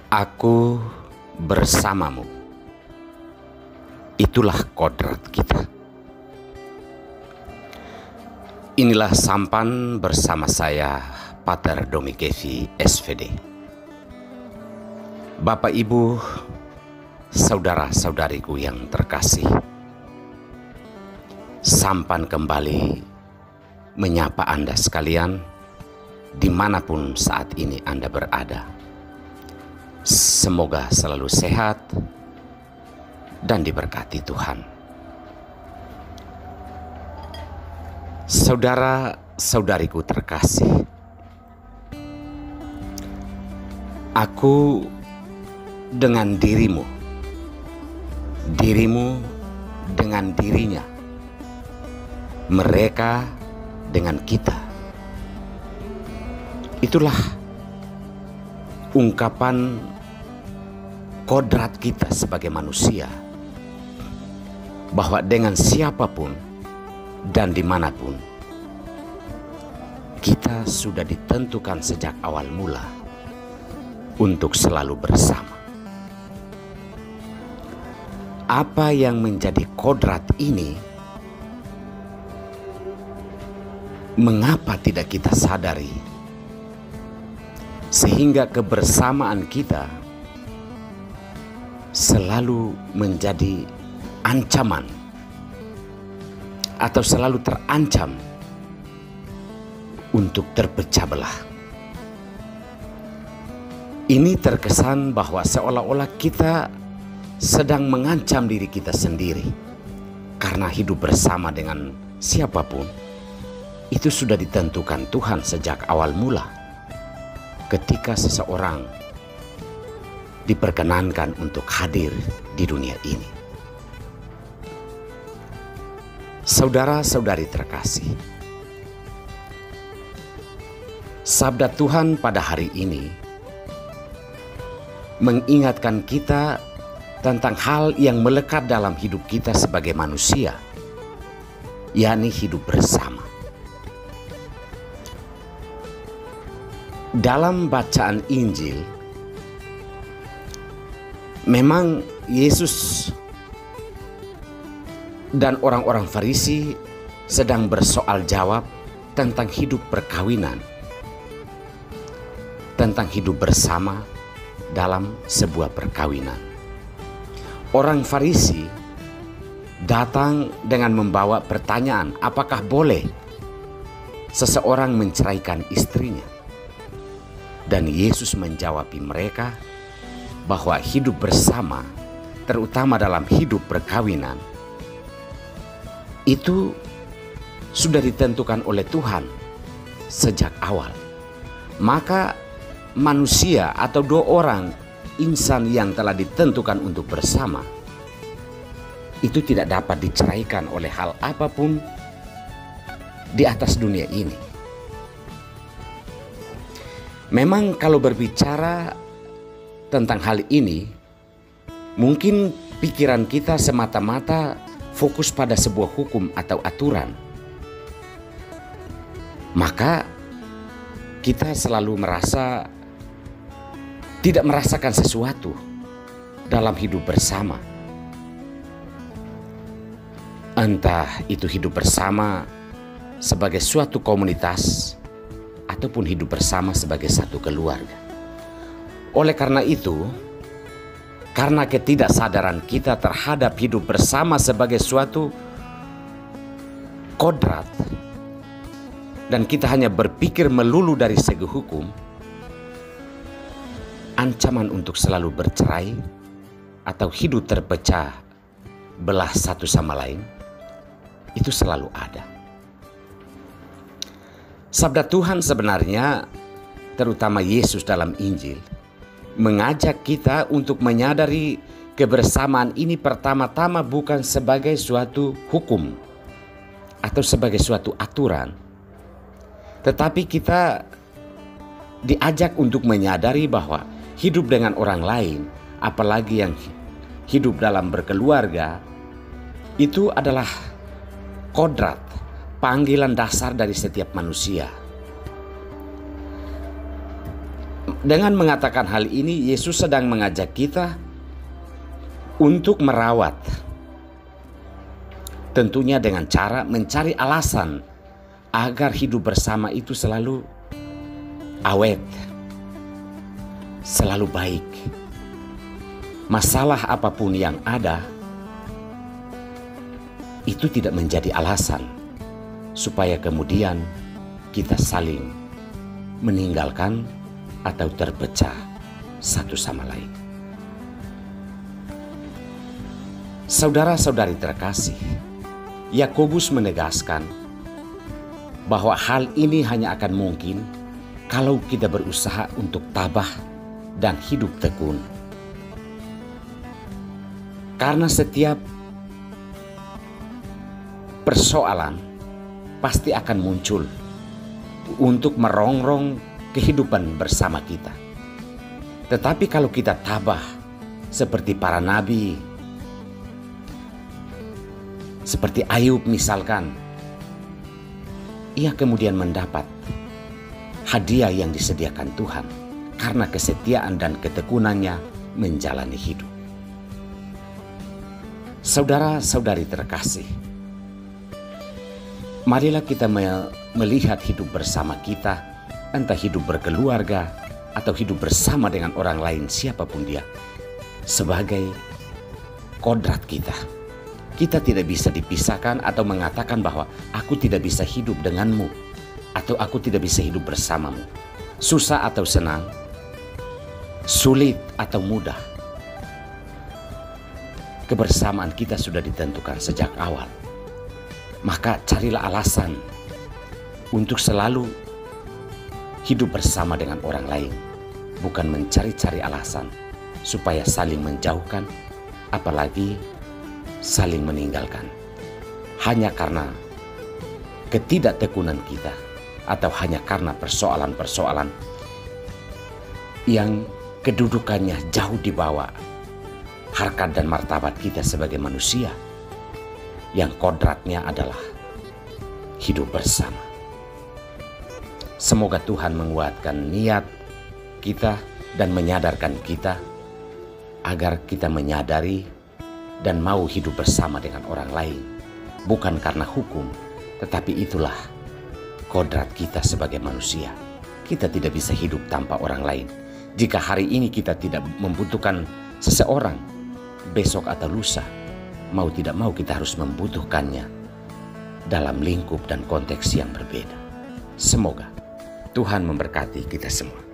Aku bersamamu. Itulah kodrat kita. Inilah sampan bersama saya, Pater Domigevi, SVD. Bapak, Ibu, saudara-saudariku yang terkasih, sampan kembali menyapa Anda sekalian dimanapun saat ini Anda berada. Semoga selalu sehat dan diberkati Tuhan. Saudara-saudariku terkasih, aku dengan dirimu, dirimu dengan dirinya, mereka dengan kita. Itulah ungkapan kodrat kita sebagai manusia, bahwa dengan siapapun dan dimanapun kita sudah ditentukan sejak awal mula untuk selalu bersama. Apa yang menjadi kodrat ini, mengapa tidak kita sadari, sehingga kebersamaan kita selalu menjadi ancaman atau selalu terancam untuk terpecah belah. Ini terkesan bahwa seolah-olah kita sedang mengancam diri kita sendiri, karena hidup bersama dengan siapapun itu sudah ditentukan Tuhan sejak awal mula, ketika seseorang diperkenankan untuk hadir di dunia ini. Saudara-saudari terkasih, sabda Tuhan pada hari ini mengingatkan kita tentang hal yang melekat dalam hidup kita sebagai manusia, yakni hidup bersama. Dalam bacaan Injil, memang Yesus dan orang-orang Farisi sedang bersoal jawab tentang hidup perkawinan, tentang hidup bersama dalam sebuah perkawinan. Orang Farisi datang dengan membawa pertanyaan, apakah boleh seseorang menceraikan istrinya? Dan Yesus menjawab mereka bahwa hidup bersama, terutama dalam hidup perkawinan, itu sudah ditentukan oleh Tuhan sejak awal. Maka manusia atau dua orang insan yang telah ditentukan untuk bersama itu tidak dapat diceraikan oleh hal apapun di atas dunia ini. Memang kalau berbicara tentang hal ini, mungkin pikiran kita semata-mata fokus pada sebuah hukum atau aturan. Maka kita selalu merasa tidak merasakan sesuatu dalam hidup bersama. Entah itu hidup bersama sebagai suatu komunitas ataupun hidup bersama sebagai satu keluarga. Oleh karena itu, karena ketidaksadaran kita terhadap hidup bersama sebagai suatu kodrat, dan kita hanya berpikir melulu dari segi hukum, ancaman untuk selalu bercerai atau hidup terpecah belah satu sama lain itu selalu ada. Sabda Tuhan sebenarnya, terutama Yesus dalam Injil, mengajak kita untuk menyadari kebersamaan ini pertama-tama bukan sebagai suatu hukum atau sebagai suatu aturan, tetapi kita diajak untuk menyadari bahwa hidup dengan orang lain, apalagi yang hidup dalam berkeluarga, itu adalah kodrat, panggilan dasar dari setiap manusia. Dengan mengatakan hal ini, Yesus sedang mengajak kita untuk merawat. Tentunya dengan cara mencari alasan agar hidup bersama itu selalu awet, selalu baik. Masalah apapun yang ada, itu tidak menjadi alasan supaya kemudian kita saling meninggalkan atau terpecah satu sama lain. Saudara-saudari terkasih, Yakobus menegaskan bahwa hal ini hanya akan mungkin kalau kita berusaha untuk tabah dan hidup tekun. Karena setiap persoalan pasti akan muncul untuk merongrong kehidupan bersama kita. Tetapi kalau kita tabah seperti para nabi, seperti Ayub misalkan, ia kemudian mendapat hadiah yang disediakan Tuhan karena kesetiaan dan ketekunannya menjalani hidup. Saudara-saudari terkasih, marilah kita melihat hidup bersama kita, entah hidup berkeluarga atau hidup bersama dengan orang lain siapapun dia, sebagai kodrat kita. Kita tidak bisa dipisahkan atau mengatakan bahwa aku tidak bisa hidup denganmu atau aku tidak bisa hidup bersamamu. Susah atau senang, sulit atau mudah, kebersamaan kita sudah ditentukan sejak awal. Maka carilah alasan untuk selalu hidup bersama dengan orang lain, bukan mencari-cari alasan supaya saling menjauhkan, apalagi saling meninggalkan. Hanya karena ketidaktekunan kita atau hanya karena persoalan-persoalan yang kedudukannya jauh di bawah harkat dan martabat kita sebagai manusia yang kodratnya adalah hidup bersama. Semoga Tuhan menguatkan niat kita dan menyadarkan kita agar kita menyadari dan mau hidup bersama dengan orang lain, bukan karena hukum, tetapi itulah kodrat kita sebagai manusia. Kita tidak bisa hidup tanpa orang lain. Jika hari ini kita tidak membutuhkan seseorang, besok atau lusa, mau tidak mau kita harus membutuhkannya dalam lingkup dan konteks yang berbeda. Semoga Tuhan memberkati kita semua.